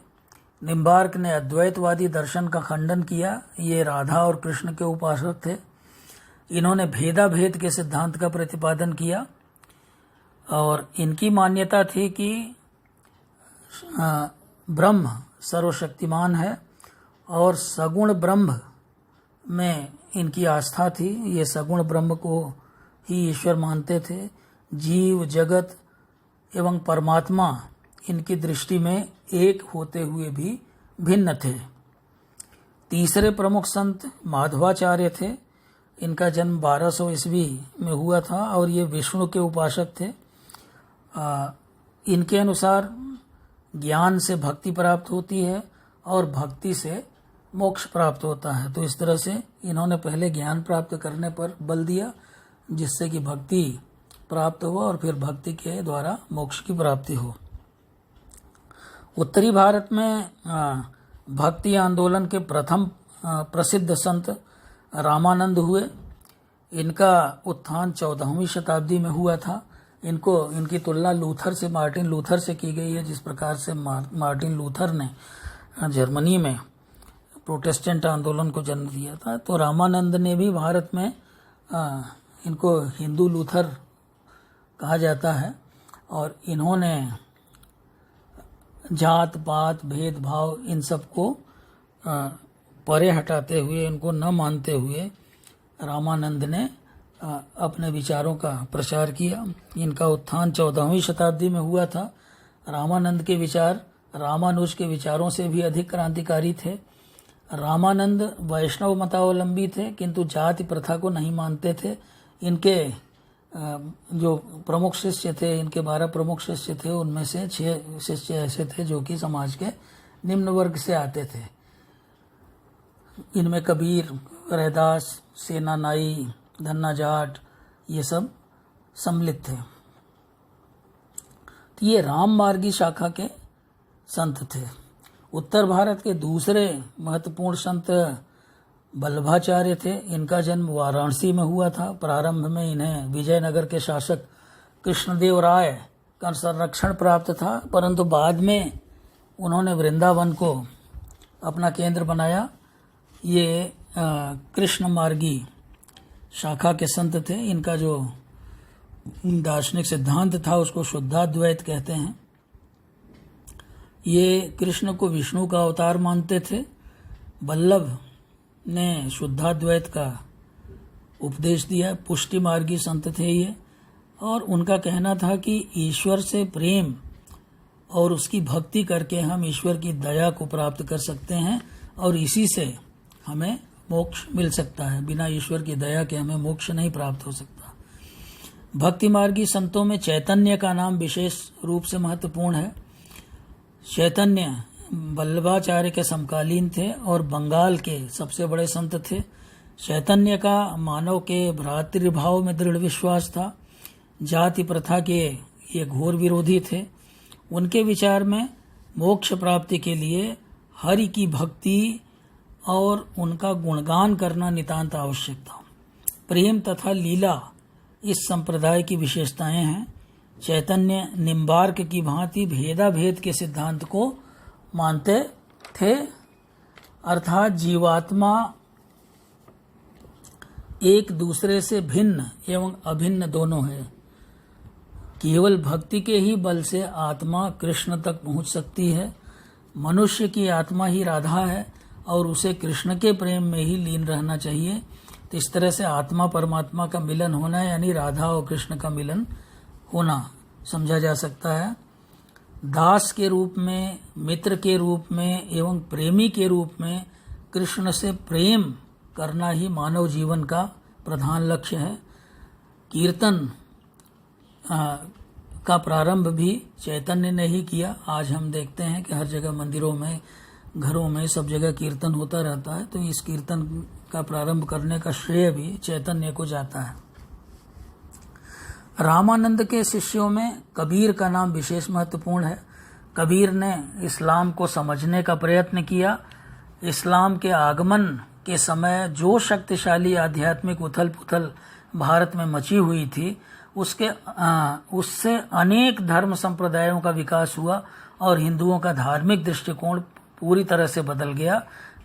निम्बार्क ने अद्वैतवादी दर्शन का खंडन किया। ये राधा और कृष्ण के उपासक थे। इन्होंने भेदाभेद के सिद्धांत का प्रतिपादन किया और इनकी मान्यता थी कि ब्रह्म सर्वशक्तिमान है और सगुण ब्रह्म में इनकी आस्था थी। ये सगुण ब्रह्म को ही ईश्वर मानते थे। जीव, जगत एवं परमात्मा इनकी दृष्टि में एक होते हुए भी भिन्न थे। तीसरे प्रमुख संत माधवाचार्य थे। इनका जन्म 1200 ईस्वी में हुआ था और ये विष्णु के उपासक थे। इनके अनुसार ज्ञान से भक्ति प्राप्त होती है और भक्ति से मोक्ष प्राप्त होता है। तो इस तरह से इन्होंने पहले ज्ञान प्राप्त करने पर बल दिया जिससे कि भक्ति प्राप्त हो और फिर भक्ति के द्वारा मोक्ष की प्राप्ति हो। उत्तरी भारत में भक्ति आंदोलन के प्रथम प्रसिद्ध संत रामानंद हुए। इनका उत्थान 14वीं शताब्दी में हुआ था। इनकी तुलना लूथर से, मार्टिन लूथर से की गई है। जिस प्रकार से मार्टिन लूथर ने जर्मनी में प्रोटेस्टेंट आंदोलन को जन्म दिया था, तो रामानंद ने भी भारत में इनको हिंदू लूथर कहा जाता है। और इन्होंने जात पात भेदभाव इन सब को परे हटाते हुए, इनको न मानते हुए रामानंद ने अपने विचारों का प्रचार किया। इनका उत्थान 14वीं शताब्दी में हुआ था। रामानंद के विचार रामानुज के विचारों से भी अधिक क्रांतिकारी थे। रामानंद वैष्णव मतावलंबी थे किंतु जाति प्रथा को नहीं मानते थे। इनके जो प्रमुख शिष्य थे, इनके 12 प्रमुख शिष्य थे, उनमें से 6 शिष्य ऐसे थे जो कि समाज के निम्न वर्ग से आते थे। इनमें कबीर, रैदास, सेना नाई, धन्ना जाट ये सब सम्मिलित थे। तो ये राम मार्गी शाखा के संत थे। उत्तर भारत के दूसरे महत्वपूर्ण संत वल्लभाचार्य थे। इनका जन्म वाराणसी में हुआ था। प्रारंभ में इन्हें विजयनगर के शासक कृष्णदेव राय का संरक्षण प्राप्त था, परंतु बाद में उन्होंने वृंदावन को अपना केंद्र बनाया। ये कृष्ण मार्गी शाखा के संत थे। इनका जो दार्शनिक सिद्धांत था उसको शुद्धाद्वैत कहते हैं। ये कृष्ण को विष्णु का अवतार मानते थे। वल्लभ ने शुद्धाद्वैत का उपदेश दिया। पुष्टि मार्गी संत थे ये, और उनका कहना था कि ईश्वर से प्रेम और उसकी भक्ति करके हम ईश्वर की दया को प्राप्त कर सकते हैं और इसी से हमें मोक्ष मिल सकता है। बिना ईश्वर की दया के हमें मोक्ष नहीं प्राप्त हो सकता। भक्ति मार्गी संतों में चैतन्य का नाम विशेष रूप से महत्वपूर्ण है। चैतन्य वल्लभाचार्य के समकालीन थे और बंगाल के सबसे बड़े संत थे। चैतन्य का मानव के भ्रातृभाव में दृढ़ विश्वास था। जाति प्रथा के ये घोर विरोधी थे। उनके विचार में मोक्ष प्राप्ति के लिए हरि की भक्ति और उनका गुणगान करना नितांत आवश्यक था। प्रेम तथा लीला इस संप्रदाय की विशेषताएं हैं। चैतन्य निम्बार्क की भांति भेदा भेद के सिद्धांत को मानते थे, अर्थात जीवात्मा एक दूसरे से भिन्न एवं अभिन्न दोनों है। केवल भक्ति के ही बल से आत्मा कृष्ण तक पहुंच सकती है। मनुष्य की आत्मा ही राधा है और उसे कृष्ण के प्रेम में ही लीन रहना चाहिए। तो इस तरह से आत्मा परमात्मा का मिलन होना यानी राधा और कृष्ण का मिलन होना समझा जा सकता है। दास के रूप में, मित्र के रूप में एवं प्रेमी के रूप में कृष्ण से प्रेम करना ही मानव जीवन का प्रधान लक्ष्य है। कीर्तन का प्रारंभ भी चैतन्य ने ही किया। आज हम देखते हैं कि हर जगह मंदिरों में, घरों में, सब जगह कीर्तन होता रहता है। तो इस कीर्तन का प्रारंभ करने का श्रेय भी चैतन्य को जाता है। रामानंद के शिष्यों में कबीर का नाम विशेष महत्वपूर्ण है। कबीर ने इस्लाम को समझने का प्रयत्न किया। इस्लाम के आगमन के समय जो शक्तिशाली आध्यात्मिक उथल पुथल भारत में मची हुई थी, उससे अनेक धर्म संप्रदायों का विकास हुआ और हिंदुओं का धार्मिक दृष्टिकोण पूरी तरह से बदल गया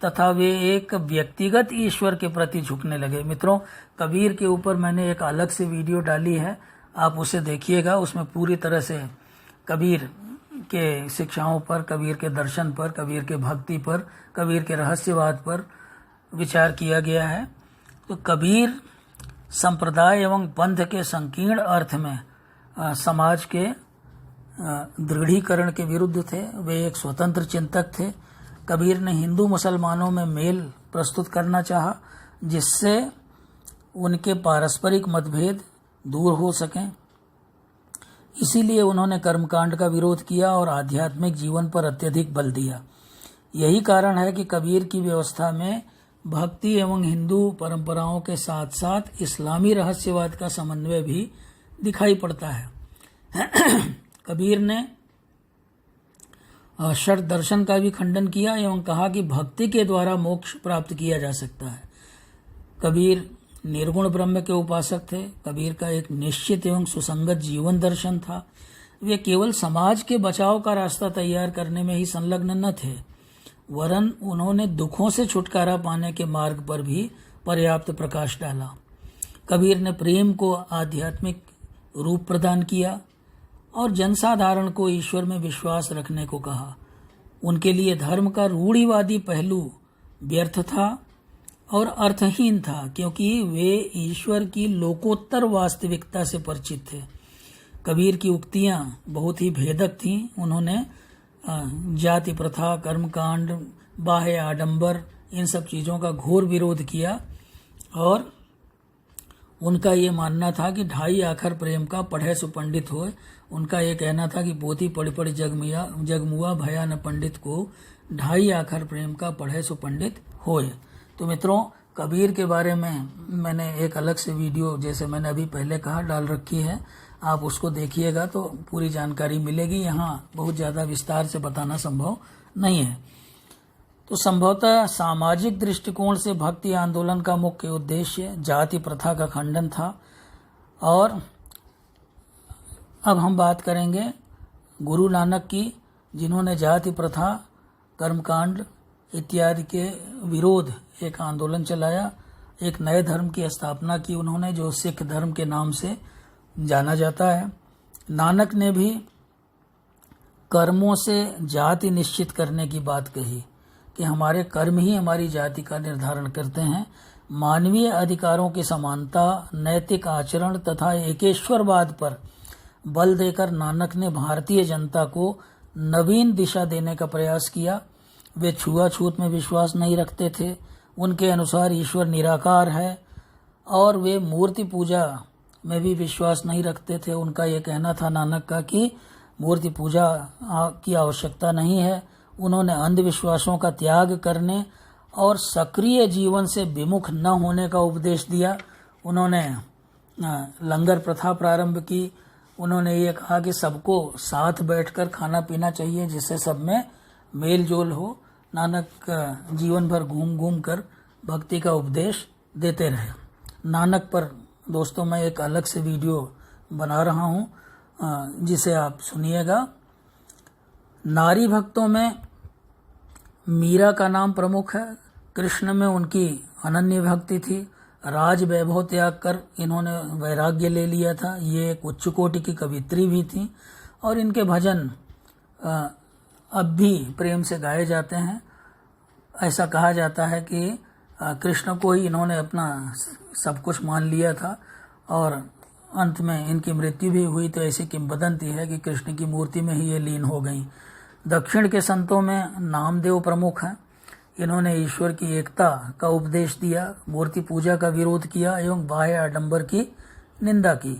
तथा वे एक व्यक्तिगत ईश्वर के प्रति झुकने लगे। मित्रों, कबीर के ऊपर मैंने एक अलग से वीडियो डाली है, आप उसे देखिएगा। उसमें पूरी तरह से कबीर के शिक्षाओं पर, कबीर के दर्शन पर, कबीर के भक्ति पर, कबीर के रहस्यवाद पर विचार किया गया है। तो कबीर संप्रदाय एवं पंथ के संकीर्ण अर्थ में समाज के दृढ़ीकरण के विरुद्ध थे। वे एक स्वतंत्र चिंतक थे। कबीर ने हिंदू मुसलमानों में मेल प्रस्तुत करना चाहा, जिससे उनके पारस्परिक मतभेद दूर हो सकें। इसीलिए उन्होंने कर्मकांड का विरोध किया और आध्यात्मिक जीवन पर अत्यधिक बल दिया। यही कारण है कि कबीर की व्यवस्था में भक्ति एवं हिंदू परंपराओं के साथ साथ इस्लामी रहस्यवाद का समन्वय भी दिखाई पड़ता है। कबीर ने षट दर्शन का भी खंडन किया एवं कहा कि भक्ति के द्वारा मोक्ष प्राप्त किया जा सकता है। कबीर निर्गुण ब्रह्म के उपासक थे। कबीर का एक निश्चित एवं सुसंगत जीवन दर्शन था। वे केवल समाज के बचाव का रास्ता तैयार करने में ही संलग्न न थे, वरन उन्होंने दुखों से छुटकारा पाने के मार्ग पर भी पर्याप्त प्रकाश डाला। कबीर ने प्रेम को आध्यात्मिक रूप प्रदान किया और जनसाधारण को ईश्वर में विश्वास रखने को कहा। उनके लिए धर्म का रूढ़िवादी पहलू व्यर्थ था और अर्थहीन था, क्योंकि वे ईश्वर की लोकोत्तर वास्तविकता से परिचित थे। कबीर की उक्तियां बहुत ही भेदक थीं। उन्होंने जाति प्रथा, कर्मकांड, बाह्य आडंबर, इन सब चीज़ों का घोर विरोध किया और उनका ये मानना था कि ढाई आखर प्रेम का पढ़े सो पंडित होए। उनका ये कहना था कि पोथी पढ़ी पढ़ी जगमुआ भया न पंडित को, ढाई आखर प्रेम का पढ़े सो पंडित होए। तो मित्रों, कबीर के बारे में मैंने एक अलग से वीडियो, जैसे मैंने अभी पहले कहा, डाल रखी है। आप उसको देखिएगा तो पूरी जानकारी मिलेगी। यहाँ बहुत ज़्यादा विस्तार से बताना संभव नहीं है। तो संभवतः सामाजिक दृष्टिकोण से भक्ति आंदोलन का मुख्य उद्देश्य जाति प्रथा का खंडन था। और अब हम बात करेंगे गुरु नानक की, जिन्होंने जाति प्रथा, कर्मकांड इत्यादि के विरोध एक आंदोलन चलाया। एक नए धर्म की स्थापना की उन्होंने, जो सिख धर्म के नाम से जाना जाता है। नानक ने भी कर्मों से जाति निश्चित करने की बात कही कि हमारे कर्म ही हमारी जाति का निर्धारण करते हैं। मानवीय अधिकारों की समानता, नैतिक आचरण तथा एकेश्वरवाद पर बल देकर नानक ने भारतीय जनता को नवीन दिशा देने का प्रयास किया। वे छुआछूत में विश्वास नहीं रखते थे। उनके अनुसार ईश्वर निराकार है और वे मूर्ति पूजा में भी विश्वास नहीं रखते थे। उनका ये कहना था नानक का कि मूर्ति पूजा की आवश्यकता नहीं है। उन्होंने अंधविश्वासों का त्याग करने और सक्रिय जीवन से विमुख न होने का उपदेश दिया। उन्होंने लंगर प्रथा प्रारंभ की। उन्होंने ये कहा कि सबको साथ बैठकर खाना पीना चाहिए जिससे सब में मेल जोल हो। नानक जीवन भर घूम घूम कर भक्ति का उपदेश देते रहे। नानक पर दोस्तों मैं एक अलग से वीडियो बना रहा हूँ जिसे आप सुनिएगा। नारी भक्तों में मीरा का नाम प्रमुख है। कृष्ण में उनकी अनन्य भक्ति थी। राज वैभव त्याग कर इन्होंने वैराग्य ले लिया था। ये एक उच्च कोटि की कवित्री भी थी और इनके भजन अब भी प्रेम से गाए जाते हैं। ऐसा कहा जाता है कि कृष्ण को ही इन्होंने अपना सब कुछ मान लिया था और अंत में इनकी मृत्यु भी हुई तो ऐसी किंवदंती है कि कृष्ण की मूर्ति में ही ये लीन हो गई। दक्षिण के संतों में नामदेव प्रमुख हैं। इन्होंने ईश्वर की एकता का उपदेश दिया, मूर्ति पूजा का विरोध किया एवं बाह्य आडंबर की निंदा की।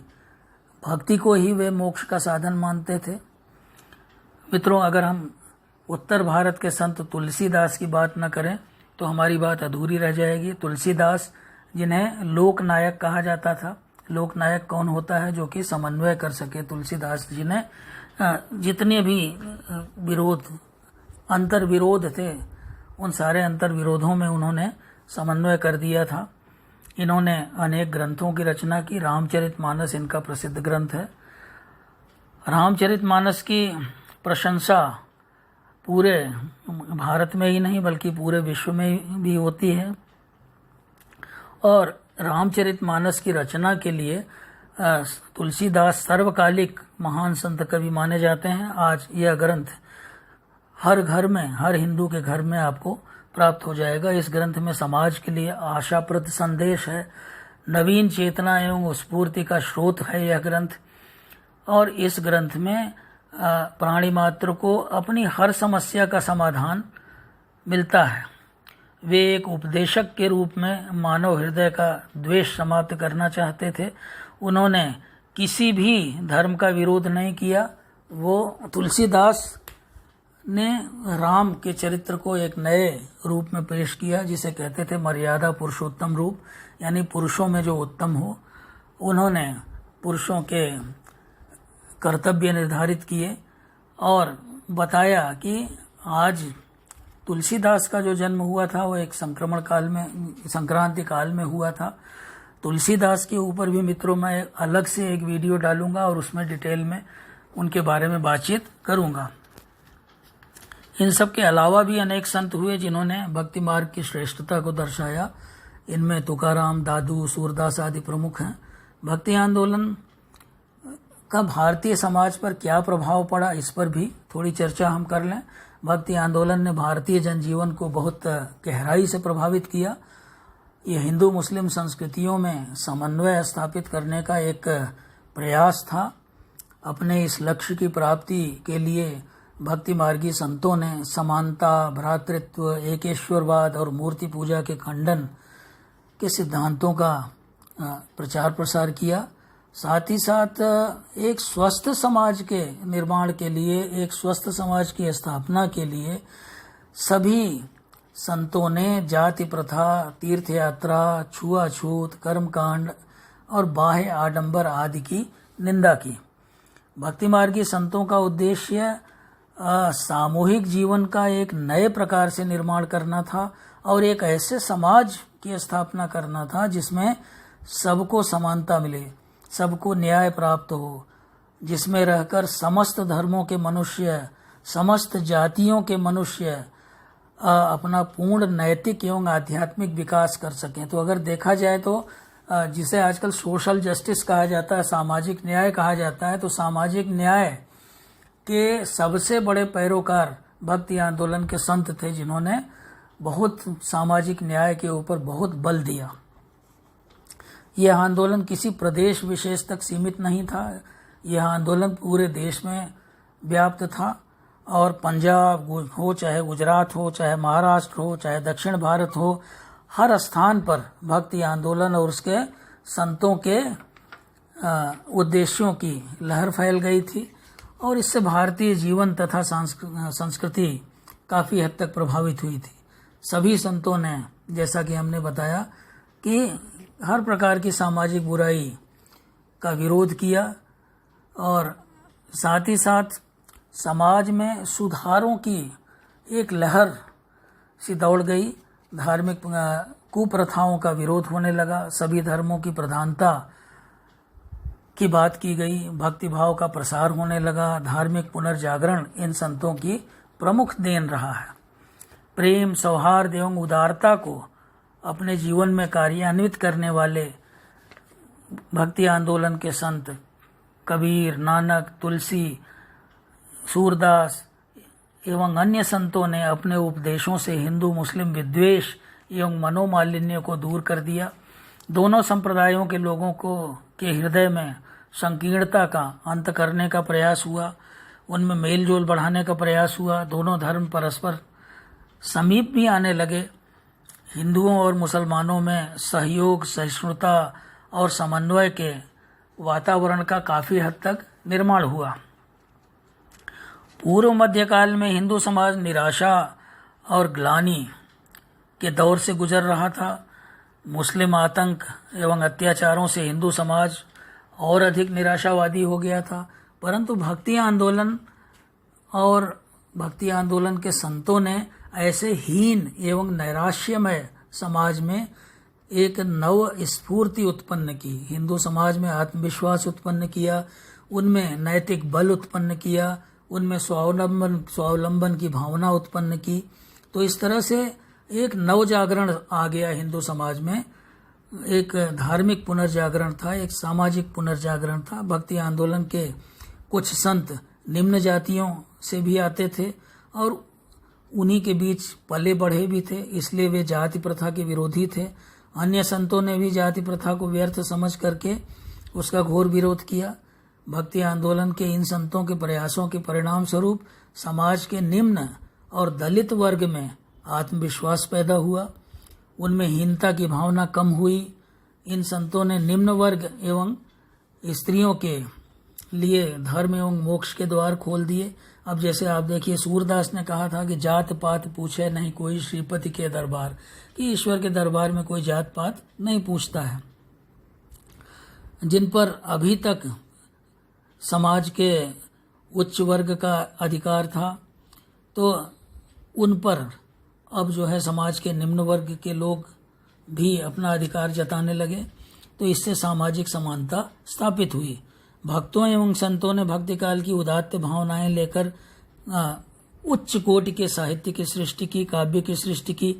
भक्ति को ही वे मोक्ष का साधन मानते थे। मित्रों, अगर हम उत्तर भारत के संत तुलसीदास की बात न करें तो हमारी बात अधूरी रह जाएगी। तुलसीदास जिन्हें लोकनायक कहा जाता था। लोकनायक कौन होता है? जो कि समन्वय कर सके। तुलसीदास जी ने जितने भी अंतर विरोध थे उन सारे अंतर विरोधों में उन्होंने समन्वय कर दिया था। इन्होंने अनेक ग्रंथों की रचना की। रामचरितमानस इनका प्रसिद्ध ग्रंथ है। रामचरितमानस की प्रशंसा पूरे भारत में ही नहीं बल्कि पूरे विश्व में भी होती है और रामचरितमानस की रचना के लिए तुलसीदास सर्वकालिक महान संत कवि माने जाते हैं। आज यह ग्रंथ हर घर में, हर हिंदू के घर में आपको प्राप्त हो जाएगा। इस ग्रंथ में समाज के लिए आशाप्रद संदेश है। नवीन चेतना एवं स्फूर्ति का स्रोत है यह ग्रंथ और इस ग्रंथ में प्राणी मात्र को अपनी हर समस्या का समाधान मिलता है। वे एक उपदेशक के रूप में मानव हृदय का द्वेष समाप्त करना चाहते थे। उन्होंने किसी भी धर्म का विरोध नहीं किया। वो तुलसीदास ने राम के चरित्र को एक नए रूप में पेश किया जिसे कहते थे मर्यादा पुरुषोत्तम रूप, यानी पुरुषों में जो उत्तम हो। उन्होंने पुरुषों के कर्तव्य निर्धारित किए और बताया कि आज तुलसीदास का जो जन्म हुआ था वो एक संक्रांति काल में हुआ था। तुलसीदास के ऊपर भी मित्रों मैं अलग से एक वीडियो डालूंगा और उसमें डिटेल में उनके बारे में बातचीत करूंगा। इन सब के अलावा भी अनेक संत हुए जिन्होंने भक्ति मार्ग की श्रेष्ठता को दर्शाया। इनमें तुकाराम, दादू, सूरदास आदि प्रमुख हैं। भक्ति आंदोलन का भारतीय समाज पर क्या प्रभाव पड़ा इस पर भी थोड़ी चर्चा हम कर लें। भक्ति आंदोलन ने भारतीय जनजीवन को बहुत गहराई से प्रभावित किया। ये हिंदू मुस्लिम संस्कृतियों में समन्वय स्थापित करने का एक प्रयास था। अपने इस लक्ष्य की प्राप्ति के लिए भक्ति मार्गी संतों ने समानता, भ्रातृत्व, एकेश्वरवाद और मूर्ति पूजा के खंडन के सिद्धांतों का प्रचार प्रसार किया। साथ ही साथ एक स्वस्थ समाज के निर्माण के लिए, एक स्वस्थ समाज की स्थापना के लिए सभी संतों ने जाति प्रथा, तीर्थ यात्रा, छुआछूत, कर्मकांड और बाह्य आडंबर आदि की निंदा की। भक्ति मार्गी संतों का उद्देश्य सामूहिक जीवन का एक नए प्रकार से निर्माण करना था और एक ऐसे समाज की स्थापना करना था जिसमें सबको समानता मिले, सबको न्याय प्राप्त हो, जिसमें रहकर समस्त धर्मों के मनुष्य, समस्त जातियों के मनुष्य अपना पूर्ण नैतिक एवं आध्यात्मिक विकास कर सकें। तो अगर देखा जाए तो जिसे आजकल सोशल जस्टिस कहा जाता है, सामाजिक न्याय कहा जाता है, तो सामाजिक न्याय के सबसे बड़े पैरोकार भक्ति आंदोलन के संत थे जिन्होंने बहुत सामाजिक न्याय के ऊपर बहुत बल दिया। यह आंदोलन किसी प्रदेश विशेष तक सीमित नहीं था। यह आंदोलन पूरे देश में व्याप्त था और पंजाब हो, चाहे गुजरात हो, चाहे महाराष्ट्र हो, चाहे दक्षिण भारत हो, हर स्थान पर भक्ति आंदोलन और उसके संतों के उद्देश्यों की लहर फैल गई थी और इससे भारतीय जीवन तथा संस्कृति काफ़ी हद तक प्रभावित हुई थी। सभी संतों ने, जैसा कि हमने बताया, कि हर प्रकार की सामाजिक बुराई का विरोध किया और साथ ही साथ समाज में सुधारों की एक लहर सी दौड़ गई। धार्मिक कुप्रथाओं का विरोध होने लगा, सभी धर्मों की प्रधानता की बात की गई, भक्तिभाव का प्रसार होने लगा। धार्मिक पुनर्जागरण इन संतों की प्रमुख देन रहा है। प्रेम, सौहार्द एवं उदारता को अपने जीवन में कार्यान्वित करने वाले भक्ति आंदोलन के संत कबीर, नानक, तुलसी, सूरदास एवं अन्य संतों ने अपने उपदेशों से हिंदू मुस्लिम विद्वेष एवं मनोमालिन्य को दूर कर दिया। दोनों संप्रदायों के लोगों को के हृदय में संकीर्णता का अंत करने का प्रयास हुआ, उनमें मेलजोल बढ़ाने का प्रयास हुआ। दोनों धर्म परस्पर समीप भी आने लगे। हिंदुओं और मुसलमानों में सहयोग, सहिष्णुता और समन्वय के वातावरण का काफ़ी हद तक निर्माण हुआ। पूर्व मध्यकाल में हिंदू समाज निराशा और ग्लानि के दौर से गुजर रहा था। मुस्लिम आतंक एवं अत्याचारों से हिंदू समाज और अधिक निराशावादी हो गया था, परंतु भक्ति आंदोलन के संतों ने ऐसे हीन एवं नैराश्यमय समाज में एक नव स्फूर्ति उत्पन्न की, हिंदू समाज में आत्मविश्वास उत्पन्न किया, उनमें नैतिक बल उत्पन्न किया, उनमें स्वावलंबन की भावना उत्पन्न की। तो इस तरह से एक नव जागरण आ गया हिंदू समाज में। एक धार्मिक पुनर्जागरण था, एक सामाजिक पुनर्जागरण था। भक्ति आंदोलन के कुछ संत निम्न जातियों से भी आते थे और उन्हीं के बीच पले बढ़े भी थे, इसलिए वे जाति प्रथा के विरोधी थे। अन्य संतों ने भी जाति प्रथा को व्यर्थ समझ करके उसका घोर विरोध किया। भक्ति आंदोलन के इन संतों के प्रयासों के परिणाम स्वरूप समाज के निम्न और दलित वर्ग में आत्मविश्वास पैदा हुआ, उनमें हीनता की भावना कम हुई। इन संतों ने निम्न वर्ग एवं स्त्रियों के लिए धर्म एवं मोक्ष के द्वार खोल दिए। अब जैसे आप देखिए, सूरदास ने कहा था कि जात पात पूछे नहीं कोई श्रीपति के दरबार, कि ईश्वर के दरबार में कोई जात पात नहीं पूछता है। जिन पर अभी तक समाज के उच्च वर्ग का अधिकार था, तो उन पर अब जो है समाज के निम्न वर्ग के लोग भी अपना अधिकार जताने लगे। तो इससे सामाजिक समानता स्थापित हुई। भक्तों एवं संतों ने भक्ति काल की उदात्त भावनाएं लेकर उच्च कोटि के साहित्य की सृष्टि की, काव्य की सृष्टि की।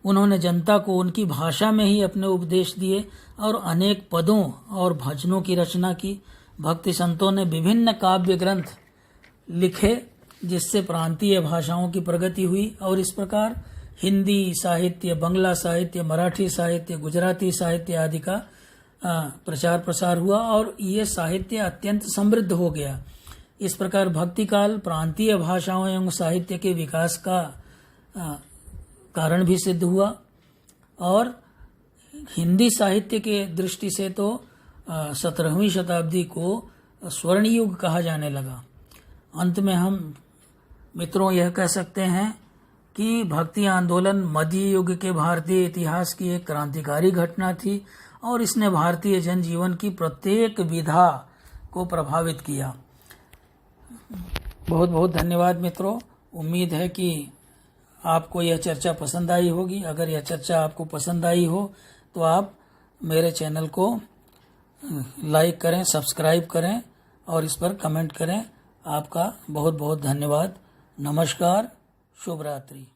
उन्होंने जनता को उनकी भाषा में ही अपने उपदेश दिए और अनेक पदों और भजनों की रचना की। भक्ति संतों ने विभिन्न काव्य ग्रंथ लिखे, जिससे प्रांतीय भाषाओं की प्रगति हुई और इस प्रकार हिंदी साहित्य, बंगला साहित्य, मराठी साहित्य, गुजराती साहित्य आदि का प्रचार प्रसार हुआ और ये साहित्य अत्यंत समृद्ध हो गया। इस प्रकार भक्ति काल प्रांतीय भाषाओं एवं साहित्य के विकास का कारण भी सिद्ध हुआ और हिंदी साहित्य के दृष्टि से तो 17वीं शताब्दी को स्वर्ण युग कहा जाने लगा। अंत में हम मित्रों यह कह सकते हैं कि भक्ति आंदोलन मध्य युग के भारतीय इतिहास की एक क्रांतिकारी घटना थी और इसने भारतीय जनजीवन की प्रत्येक विधा को प्रभावित किया। बहुत बहुत धन्यवाद मित्रों। उम्मीद है कि आपको यह चर्चा पसंद आई होगी। अगर यह चर्चा आपको पसंद आई हो तो आप मेरे चैनल को लाइक करें, सब्सक्राइब करें और इस पर कमेंट करें। आपका बहुत बहुत धन्यवाद। नमस्कार, शुभ रात्रि।